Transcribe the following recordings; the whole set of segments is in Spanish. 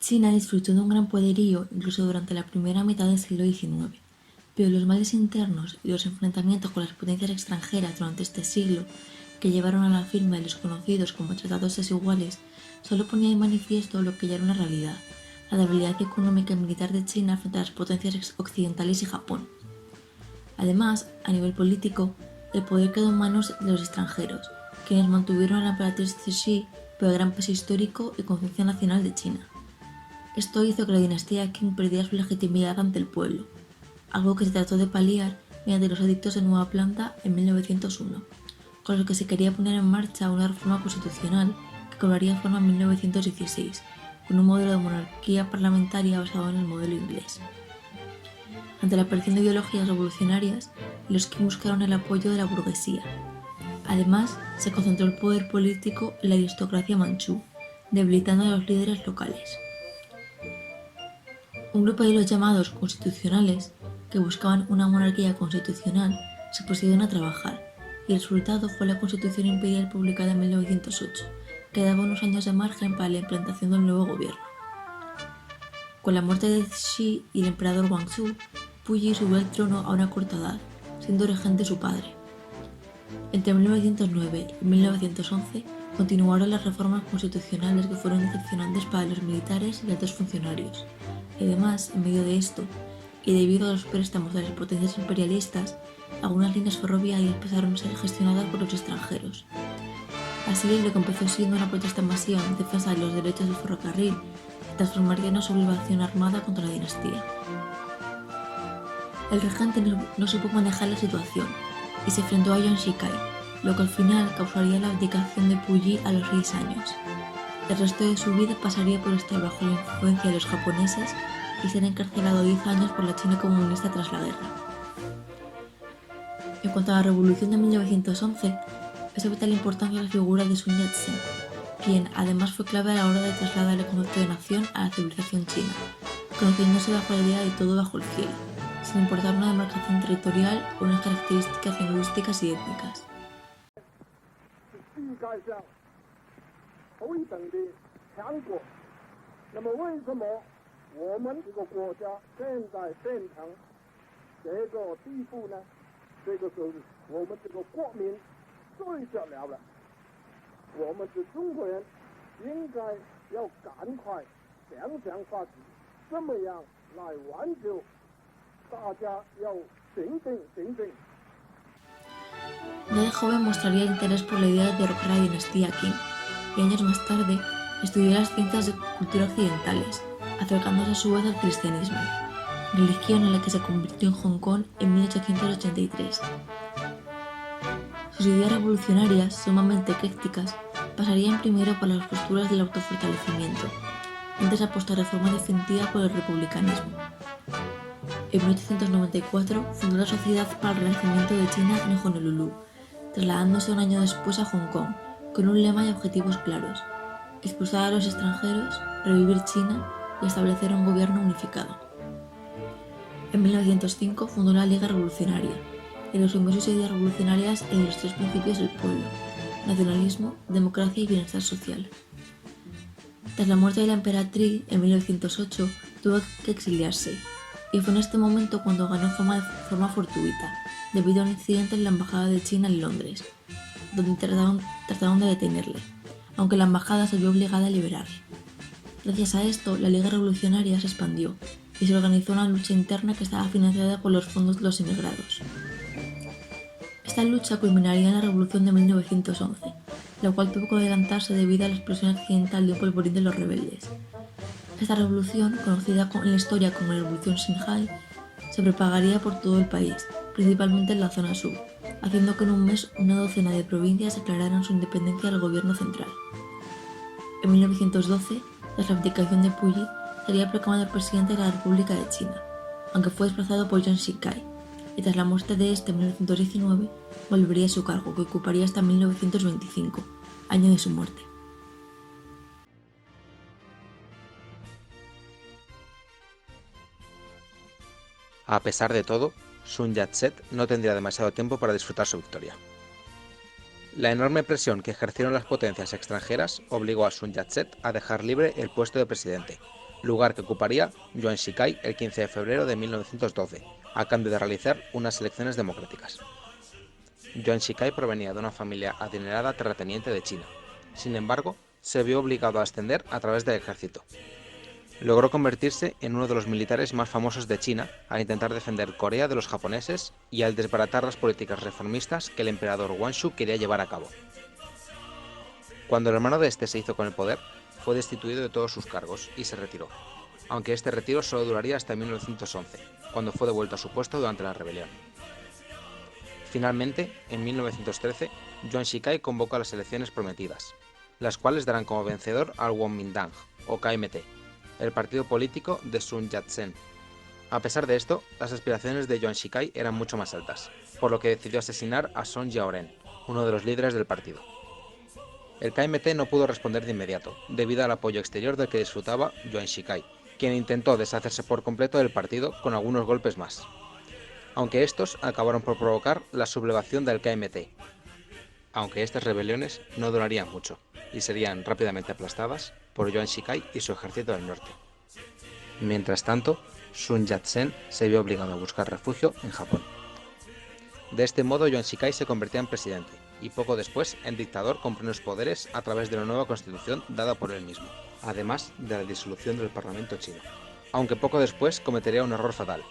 China disfrutó de un gran poderío incluso durante la primera mitad del siglo XIX, pero los males internos y los enfrentamientos con las potencias extranjeras durante este siglo, que llevaron a la firma de los conocidos como tratados desiguales, solo ponía de manifiesto lo que ya era una realidad: la debilidad económica y militar de China frente a las potencias occidentales y Japón. Además, a nivel político, el poder quedó en manos de los extranjeros, quienes mantuvieron a la emperatriz Cixi por el gran peso histórico y conciencia nacional de China. Esto hizo que la dinastía Qing perdiera su legitimidad ante el pueblo, algo que se trató de paliar mediante los edictos de Nueva Planta en 1901, con los que se quería poner en marcha una reforma constitucional que cobraría forma en 1916, con un modelo de monarquía parlamentaria basado en el modelo inglés. Ante la aparición de ideologías revolucionarias, los Qing buscaron el apoyo de la burguesía. Además, se concentró el poder político en la aristocracia manchú, debilitando a los líderes locales. Un grupo de los llamados constitucionales, que buscaban una monarquía constitucional, se pusieron a trabajar, y el resultado fue la Constitución Imperial publicada en 1908, que daba unos años de margen para la implantación del nuevo gobierno. Con la muerte de Cixi y el emperador Guangxu, Puyi subió al trono a una corta edad, siendo regente su padre. Entre 1909 y 1911 continuaron las reformas constitucionales que fueron decepcionantes para los militares y altos funcionarios. Y además, en medio de esto, y debido a los préstamos de las potencias imperialistas, algunas líneas ferroviarias pasaron a ser gestionadas por los extranjeros. Así, lo que empezó siendo una protesta masiva en defensa de los derechos del ferrocarril se transformaría en una sublevación armada contra la dinastía. El regente no supo manejar la situación y se enfrentó a Yuan Shikai, lo que al final causaría la abdicación de Puyi a los 6 años. El resto de su vida pasaría por estar bajo la influencia de los japoneses y ser encarcelado 10 años por la China comunista tras la guerra. En cuanto a la revolución de 1911, es de vital importancia la figura de Sun Yat-sen, quien además fue clave a la hora de trasladar el concepto de nación a la civilización china, conociéndose bajo la idea de todo bajo el cielo, sin importar una demarcación territorial o unas características lingüísticas y étnicas. Ya de joven mostraría interés por la idea de derrocar a la dinastía Qing, y años más tarde estudió las ciencias de cultura occidentales, acercándose a su vez al cristianismo, religión en la que se convirtió en Hong Kong en 1883. Sus ideas revolucionarias, sumamente eclécticas, pasarían primero por las posturas del autofortalecimiento, antes apostó a reforma definitiva por el republicanismo. En 1894 fundó la Sociedad para el Renacimiento de China en Honolulu, trasladándose un año después a Hong Kong, con un lema y objetivos claros: expulsar a los extranjeros, revivir China y establecer un gobierno unificado. En 1905 fundó la Liga Revolucionaria, y resumió sus ideas revolucionarias en los 3 principios del pueblo: nacionalismo, democracia y bienestar social. Tras la muerte de la emperatriz en 1908, tuvo que exiliarse, y fue en este momento cuando ganó fama de forma fortuita, debido a un incidente en la Embajada de China en Londres, donde trataron de detenerle, aunque la embajada se vio obligada a liberarle. Gracias a esto, la Liga Revolucionaria se expandió y se organizó una lucha interna que estaba financiada con los fondos de los emigrados. Esta lucha culminaría en la Revolución de 1911, la cual tuvo que adelantarse debido a la explosión accidental de un polvorín de los rebeldes. Esta revolución, conocida en la historia como la Revolución Xinhai, se propagaría por todo el país, principalmente en la zona sur, haciendo que en un mes una docena de provincias declararan su independencia del gobierno central. En 1912, tras la abdicación de Puyi, sería proclamado presidente de la República de China, aunque fue desplazado por Yuan Shikai, y tras la muerte de este en 1919, volvería a su cargo, que ocuparía hasta 1925, año de su muerte. A pesar de todo, Sun Yat-sen no tendría demasiado tiempo para disfrutar su victoria. La enorme presión que ejercieron las potencias extranjeras obligó a Sun Yat-sen a dejar libre el puesto de presidente, lugar que ocuparía Yuan Shikai el 15 de febrero de 1912, a cambio de realizar unas elecciones democráticas. Yuan Shikai provenía de una familia adinerada terrateniente de China. Sin embargo, se vio obligado a ascender a través del ejército. Logró convertirse en uno de los militares más famosos de China al intentar defender Corea de los japoneses y al desbaratar las políticas reformistas que el emperador Wanshu quería llevar a cabo. Cuando el hermano de este se hizo con el poder, fue destituido de todos sus cargos y se retiró, aunque este retiro solo duraría hasta 1911, cuando fue devuelto a su puesto durante la rebelión. Finalmente, en 1913, Yuan Shikai convocó a las elecciones prometidas, las cuales darán como vencedor al Kuomintang, o KMT, el partido político de Sun Yat-sen. A pesar de esto, las aspiraciones de Yuan Shikai eran mucho más altas, por lo que decidió asesinar a Song Yaoren, uno de los líderes del partido. El KMT no pudo responder de inmediato, debido al apoyo exterior del que disfrutaba Yuan Shikai, quien intentó deshacerse por completo del partido con algunos golpes más, aunque estos acabaron por provocar la sublevación del KMT, aunque estas rebeliones no durarían mucho, y serían rápidamente aplastadas por Yuan Shikai y su ejército del norte. Mientras tanto, Sun Yat-sen se vio obligado a buscar refugio en Japón. De este modo, Yuan Shikai se convertía en presidente, y poco después en dictador con plenos poderes a través de una nueva constitución dada por él mismo, además de la disolución del parlamento chino. Aunque poco después cometería un error fatal.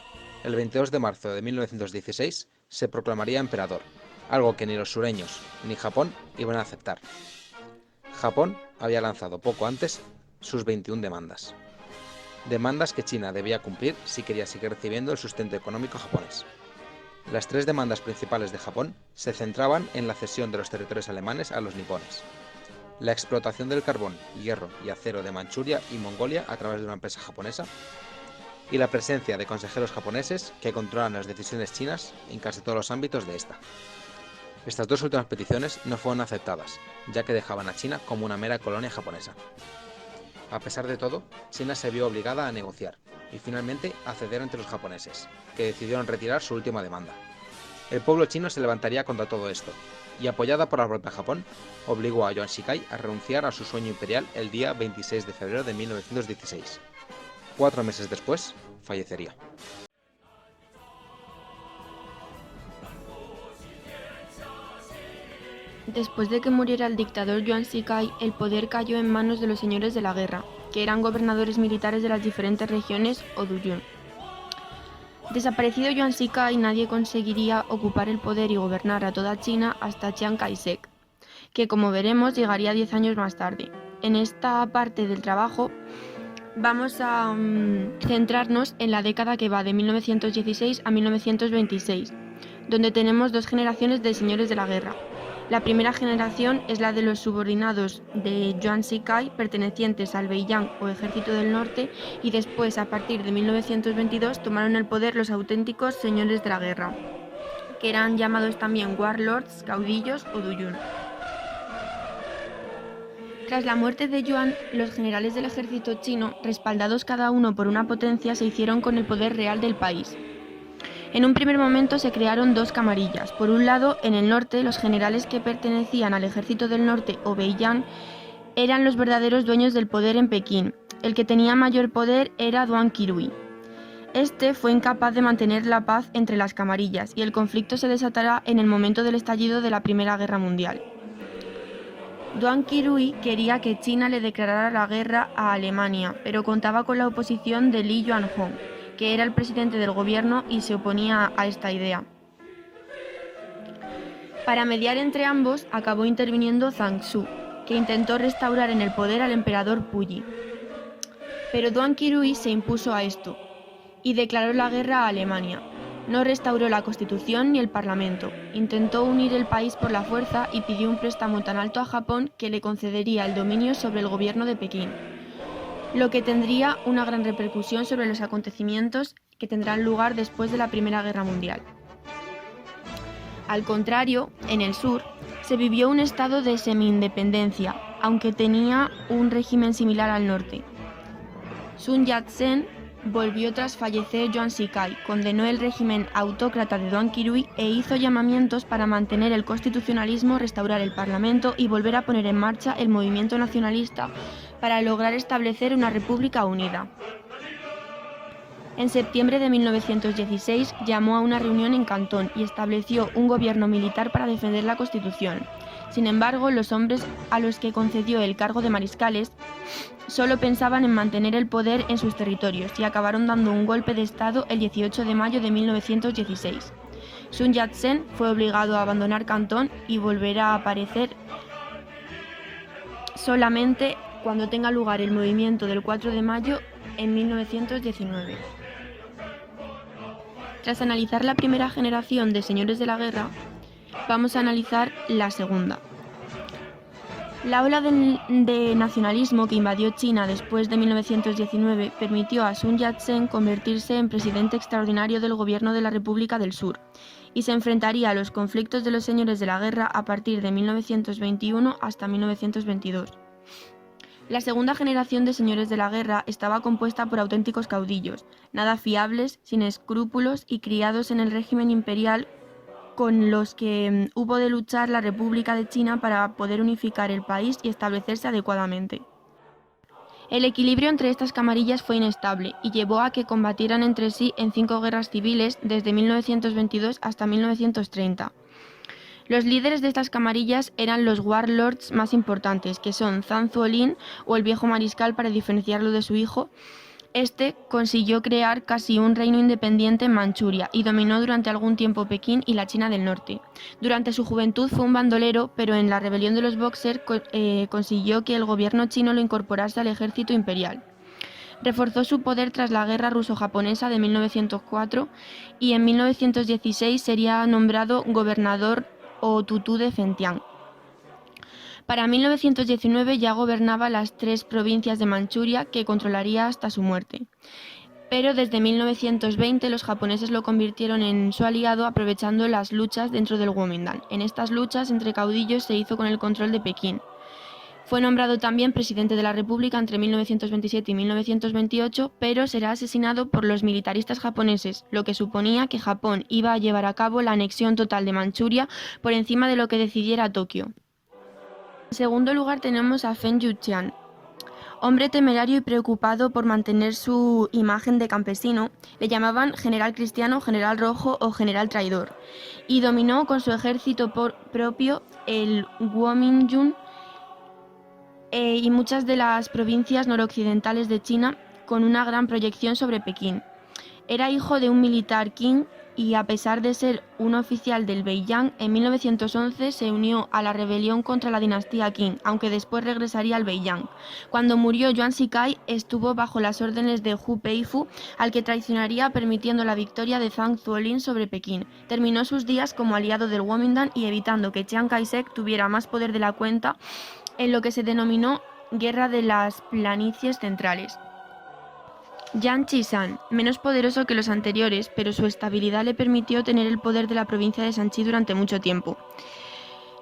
El 22 de marzo de 1916 se proclamaría emperador, algo que ni los sureños ni Japón iban a aceptar. Japón había lanzado poco antes sus 21 demandas. Demandas que China debía cumplir si quería seguir recibiendo el sustento económico japonés. Las tres demandas principales de Japón se centraban en la cesión de los territorios alemanes a los nipones, la explotación del carbón, hierro y acero de Manchuria y Mongolia a través de una empresa japonesa, y la presencia de consejeros japoneses que controlan las decisiones chinas en casi todos los ámbitos de esta. Estas dos últimas peticiones no fueron aceptadas, ya que dejaban a China como una mera colonia japonesa. A pesar de todo, China se vio obligada a negociar y finalmente a ceder ante los japoneses, que decidieron retirar su última demanda. El pueblo chino se levantaría contra todo esto, y apoyada por la propia Japón, obligó a Yuan Shikai a renunciar a su sueño imperial el día 26 de febrero de 1916. 4 meses después, fallecería. Después de que muriera el dictador Yuan Shikai, el poder cayó en manos de los señores de la guerra, que eran gobernadores militares de las diferentes regiones o duyun. Desaparecido Yuan Shikai, nadie conseguiría ocupar el poder y gobernar a toda China hasta Chiang Kai-shek, que como veremos llegaría 10 años más tarde. En esta parte del trabajo vamos a centrarnos en la década que va de 1916 a 1926, donde tenemos dos generaciones de señores de la guerra. La primera generación es la de los subordinados de Yuan Shikai pertenecientes al Beiyang o Ejército del Norte, y después, a partir de 1922, tomaron el poder los auténticos señores de la guerra, que eran llamados también warlords, caudillos o duyun. Tras la muerte de Yuan, los generales del ejército chino, respaldados cada uno por una potencia, se hicieron con el poder real del país. En un primer momento se crearon dos camarillas. Por un lado, en el norte, los generales que pertenecían al Ejército del Norte o Beiyang eran los verdaderos dueños del poder en Pekín. El que tenía mayor poder era Duan Qirui. Este fue incapaz de mantener la paz entre las camarillas y el conflicto se desatará en el momento del estallido de la Primera Guerra Mundial. Duan Qirui quería que China le declarara la guerra a Alemania, pero contaba con la oposición de Li Yuanhong, que era el presidente del gobierno y se oponía a esta idea. Para mediar entre ambos, acabó interviniendo Zhang Xu, que intentó restaurar en el poder al emperador Puyi. Pero Duan Qirui se impuso a esto y declaró la guerra a Alemania. No restauró la constitución ni el parlamento. Intentó unir el país por la fuerza y pidió un préstamo tan alto a Japón que le concedería el dominio sobre el gobierno de Pekín, lo que tendría una gran repercusión sobre los acontecimientos que tendrán lugar después de la Primera Guerra Mundial. Al contrario, en el sur, se vivió un estado de semi-independencia, aunque tenía un régimen similar al norte. Sun Yat-sen volvió tras fallecer Yuan Shikai, condenó el régimen autócrata de Duan Qirui e hizo llamamientos para mantener el constitucionalismo, restaurar el parlamento y volver a poner en marcha el movimiento nacionalista para lograr establecer una república unida. En septiembre de 1916 llamó a una reunión en Cantón y estableció un gobierno militar para defender la Constitución. Sin embargo, los hombres a los que concedió el cargo de mariscales solo pensaban en mantener el poder en sus territorios y acabaron dando un golpe de Estado el 18 de mayo de 1916. Sun Yat-sen fue obligado a abandonar Cantón y volverá a aparecer solamente cuando tenga lugar el movimiento del 4 de mayo en 1919. Tras analizar la primera generación de señores de la guerra, vamos a analizar la segunda. La ola de nacionalismo que invadió China después de 1919 permitió a Sun Yat-sen convertirse en presidente extraordinario del gobierno de la República del Sur y se enfrentaría a los conflictos de los señores de la guerra a partir de 1921 hasta 1922. La segunda generación de señores de la guerra estaba compuesta por auténticos caudillos, nada fiables, sin escrúpulos y criados en el régimen imperial, con los que hubo de luchar la República de China para poder unificar el país y establecerse adecuadamente. El equilibrio entre estas camarillas fue inestable y llevó a que combatieran entre sí en 5 guerras civiles desde 1922 hasta 1930. Los líderes de estas camarillas eran los warlords más importantes, que son Zhang Zuolin o el viejo mariscal, para diferenciarlo de su hijo. Este consiguió crear casi un reino independiente en Manchuria y dominó durante algún tiempo Pekín y la China del Norte. Durante su juventud fue un bandolero, pero en la rebelión de los Boxer consiguió que el gobierno chino lo incorporase al ejército imperial. Reforzó su poder tras la guerra ruso-japonesa de 1904 y en 1916 sería nombrado gobernador o tutú de Fentian. Para 1919 ya gobernaba las 3 provincias de Manchuria, que controlaría hasta su muerte. Pero desde 1920 los japoneses lo convirtieron en su aliado, aprovechando las luchas dentro del Kuomintang. En estas luchas entre caudillos se hizo con el control de Pekín. Fue nombrado también presidente de la República entre 1927 y 1928, pero será asesinado por los militaristas japoneses, lo que suponía que Japón iba a llevar a cabo la anexión total de Manchuria por encima de lo que decidiera Tokio. En segundo lugar tenemos a Feng Yuxiang. Hombre temerario y preocupado por mantener su imagen de campesino, le llamaban general cristiano, general rojo o general traidor, y dominó con su ejército propio el Kuomintang y muchas de las provincias noroccidentales de China, con una gran proyección sobre Pekín. Era hijo de un militar Qing y, a pesar de ser un oficial del Beiyang, en 1911 se unió a la rebelión contra la dinastía Qing, aunque después regresaría al Beiyang. Cuando murió Yuan Shikai, estuvo bajo las órdenes de Hu Peifu, al que traicionaría permitiendo la victoria de Zhang Zuolin sobre Pekín. Terminó sus días como aliado del Kuomintang y evitando que Chiang Kai-shek tuviera más poder de la cuenta en lo que se denominó Guerra de las Planicies Centrales. Yang Chishan, menos poderoso que los anteriores, pero su estabilidad le permitió tener el poder de la provincia de Shanxi durante mucho tiempo.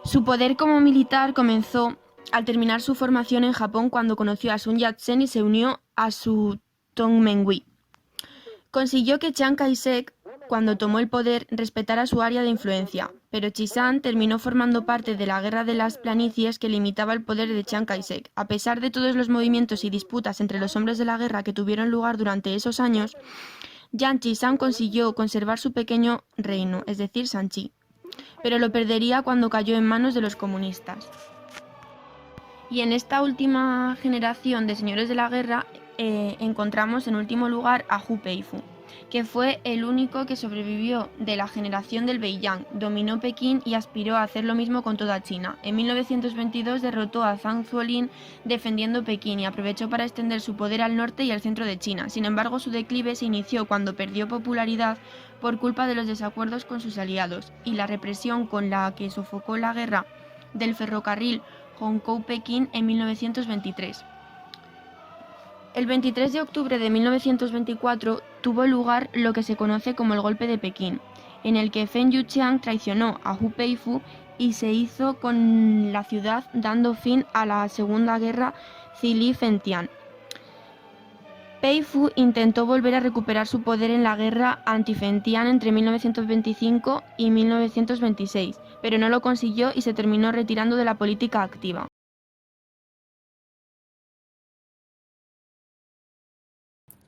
Su poder como militar comenzó al terminar su formación en Japón, cuando conoció a Sun Yat-sen y se unió a su Tongmenghui. Consiguió que Chiang Kai-shek, cuando tomó el poder, respetara su área de influencia, pero Chishan terminó formando parte de la Guerra de las Planicies, que limitaba el poder de Chiang Kai-shek. A pesar de todos los movimientos y disputas entre los hombres de la guerra que tuvieron lugar durante esos años, Yang Chishan consiguió conservar su pequeño reino, es decir, Shanxi, pero lo perdería cuando cayó en manos de los comunistas. Y en esta última generación de señores de la guerra encontramos en último lugar a Hu Peifu, que fue el único que sobrevivió de la generación del Beiyang, dominó Pekín y aspiró a hacer lo mismo con toda China. En 1922 derrotó a Zhang Zuolin defendiendo Pekín y aprovechó para extender su poder al norte y al centro de China. Sin embargo, su declive se inició cuando perdió popularidad por culpa de los desacuerdos con sus aliados y la represión con la que sofocó la guerra del ferrocarril Hongkou-Pekín en 1923. El 23 de octubre de 1924 tuvo lugar lo que se conoce como el Golpe de Pekín, en el que Feng Yuxiang traicionó a Hu Peifu y se hizo con la ciudad, dando fin a la Segunda Guerra Zili-Fentian. Peifu intentó volver a recuperar su poder en la guerra anti-Fentian entre 1925 y 1926, pero no lo consiguió y se terminó retirando de la política activa.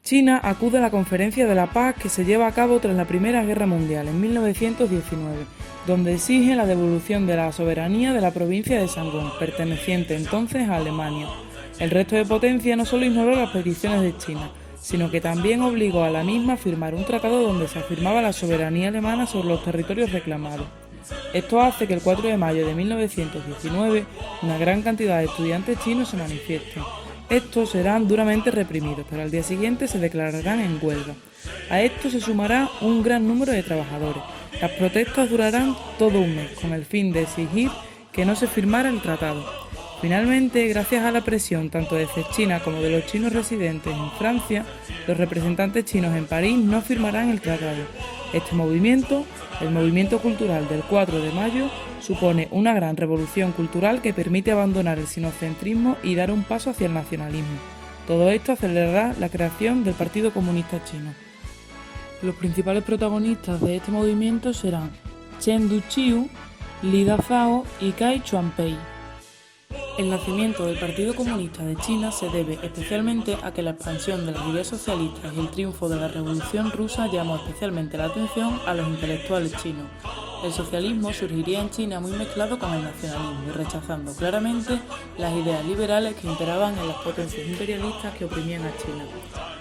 China acude a la Conferencia de la Paz que se lleva a cabo tras la Primera Guerra Mundial en 1919, donde exige la devolución de la soberanía de la provincia de Shandong, perteneciente entonces a Alemania. El resto de potencias no solo ignoró las peticiones de China, sino que también obligó a la misma a firmar un tratado donde se afirmaba la soberanía alemana sobre los territorios reclamados. Esto hace que el 4 de mayo de 1919 una gran cantidad de estudiantes chinos se manifiesten. Estos serán duramente reprimidos, pero al día siguiente se declararán en huelga. A esto se sumará un gran número de trabajadores. Las protestas durarán todo un mes, con el fin de exigir que no se firmara el tratado. Finalmente, gracias a la presión tanto de China como de los chinos residentes en Francia, los representantes chinos en París no firmarán el tratado. Este movimiento, el movimiento cultural del 4 de mayo, supone una gran revolución cultural que permite abandonar el sinocentrismo y dar un paso hacia el nacionalismo. Todo esto acelerará la creación del Partido Comunista Chino. Los principales protagonistas de este movimiento serán Chen Duqiu, Li Dazhao y Cai Chuanpei. El nacimiento del Partido Comunista de China se debe especialmente a que la expansión de las ideas socialistas y el triunfo de la Revolución Rusa llamó especialmente la atención a los intelectuales chinos. El socialismo surgiría en China muy mezclado con el nacionalismo y rechazando claramente las ideas liberales que imperaban en las potencias imperialistas que oprimían a China.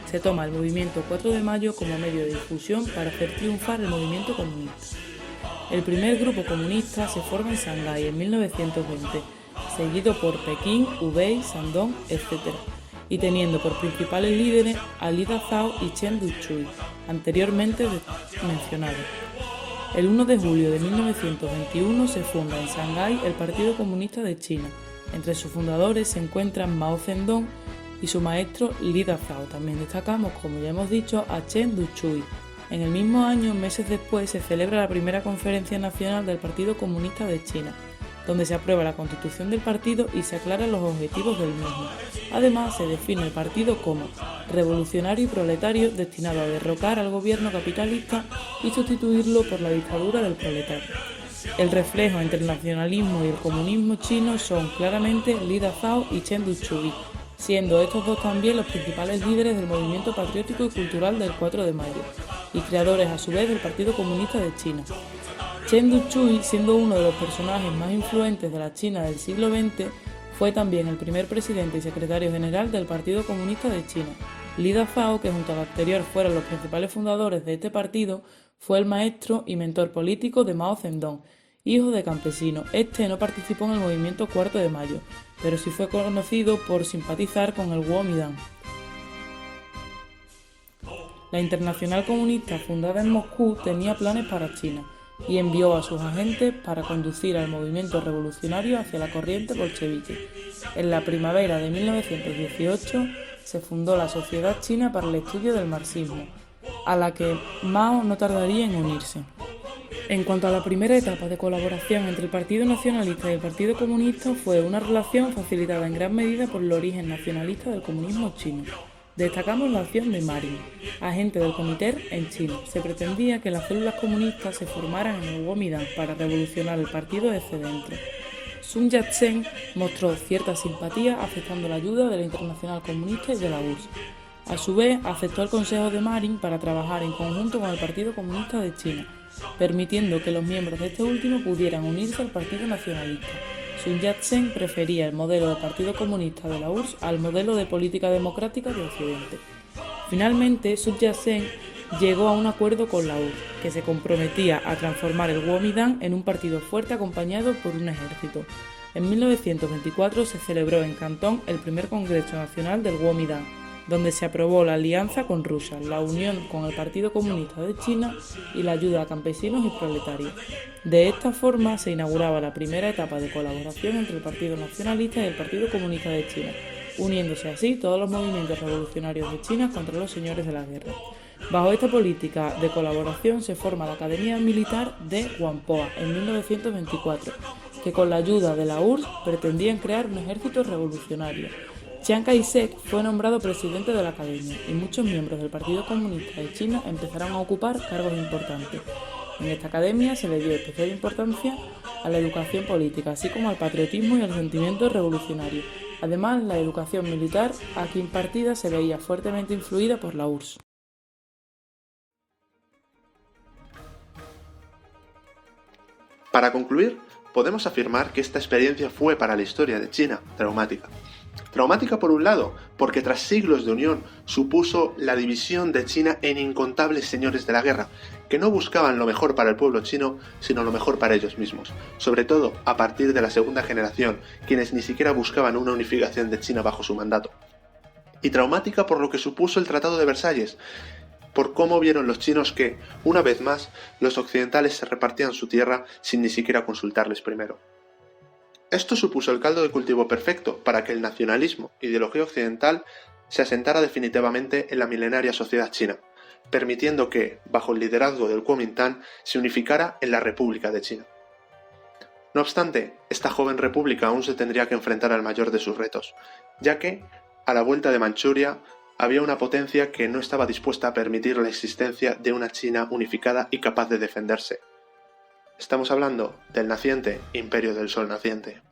Se toma el movimiento 4 de mayo como medio de difusión para hacer triunfar el movimiento comunista. El primer grupo comunista se forma en Shanghái en 1920, seguido por Pekín, Hubei, Shandong, etc., y teniendo por principales líderes a Li Dazhao y Chen Duqiu, anteriormente mencionados. El 1 de julio de 1921 se funda en Shanghái el Partido Comunista de China. Entre sus fundadores se encuentran Mao Zedong y su maestro Li Dazhao. También destacamos, como ya hemos dicho, a Chen Duqiu. En el mismo año, meses después, se celebra la primera conferencia nacional del Partido Comunista de China, donde se aprueba la constitución del partido y se aclaran los objetivos del mismo. Además, se define el partido como revolucionario y proletario destinado a derrocar al gobierno capitalista y sustituirlo por la dictadura del proletario. El reflejo entre el nacionalismo y el comunismo chino son claramente Li Dazhao y Chen Duqiu, siendo estos dos también los principales líderes del movimiento patriótico y cultural del 4 de mayo, y creadores a su vez del Partido Comunista de China. Chen Duqiu, siendo uno de los personajes más influyentes de la China del siglo XX, fue también el primer presidente y secretario general del Partido Comunista de China. Li Dazhao, que junto al anterior fueron los principales fundadores de este partido, fue el maestro y mentor político de Mao Zedong, hijo de campesino. Este no participó en el movimiento 4 de mayo, pero sí fue conocido por simpatizar con el Kuomintang. La Internacional Comunista, fundada en Moscú, tenía planes para China y envió a sus agentes para conducir al movimiento revolucionario hacia la corriente bolchevique. En la primavera de 1918 se fundó la Sociedad China para el Estudio del Marxismo, a la que Mao no tardaría en unirse. En cuanto a la primera etapa de colaboración entre el Partido Nacionalista y el Partido Comunista, fue una relación facilitada en gran medida por el origen nacionalista del comunismo chino. Destacamos la acción de Marin, agente del Comintern en China. Se pretendía que las células comunistas se formaran en el Kuomintang para revolucionar el partido desde dentro. Sun Yat-sen mostró cierta simpatía aceptando la ayuda de la Internacional Comunista y de la URSS. A su vez, aceptó el consejo de Marin para trabajar en conjunto con el Partido Comunista de China, permitiendo que los miembros de este último pudieran unirse al Partido Nacionalista. Sun Yat-sen prefería el modelo de Partido Comunista de la URSS al modelo de política democrática de Occidente. Finalmente, Sun Yat-sen llegó a un acuerdo con la URSS, que se comprometía a transformar el Kuomintang en un partido fuerte acompañado por un ejército. En 1924 se celebró en Cantón el primer Congreso Nacional del Kuomintang, donde se aprobó la alianza con Rusia, la unión con el Partido Comunista de China y la ayuda a campesinos y proletarios. De esta forma se inauguraba la primera etapa de colaboración entre el Partido Nacionalista y el Partido Comunista de China, uniéndose así todos los movimientos revolucionarios de China contra los señores de la guerra. Bajo esta política de colaboración se forma la Academia Militar de Whampoa en 1924, que con la ayuda de la URSS pretendían crear un ejército revolucionario. Chiang Kai-shek fue nombrado presidente de la Academia y muchos miembros del Partido Comunista de China empezaron a ocupar cargos importantes. En esta academia se le dio especial importancia a la educación política, así como al patriotismo y al sentimiento revolucionario, Además, la educación militar aquí impartida se veía fuertemente influida por la URSS. Para concluir, podemos afirmar que esta experiencia fue para la historia de China traumática. Traumática por un lado, porque tras siglos de unión supuso la división de China en incontables señores de la guerra, que no buscaban lo mejor para el pueblo chino, sino lo mejor para ellos mismos, sobre todo a partir de la segunda generación, quienes ni siquiera buscaban una unificación de China bajo su mandato. Y traumática por lo que supuso el Tratado de Versalles, por cómo vieron los chinos que, una vez más, los occidentales se repartían su tierra sin ni siquiera consultarles primero. Esto supuso el caldo de cultivo perfecto para que el nacionalismo, ideología occidental, se asentara definitivamente en la milenaria sociedad china, permitiendo que, bajo el liderazgo del Kuomintang, se unificara en la República de China. No obstante, esta joven república aún se tendría que enfrentar al mayor de sus retos, ya que, a la vuelta de Manchuria, había una potencia que no estaba dispuesta a permitir la existencia de una China unificada y capaz de defenderse. Estamos hablando del naciente Imperio del Sol naciente.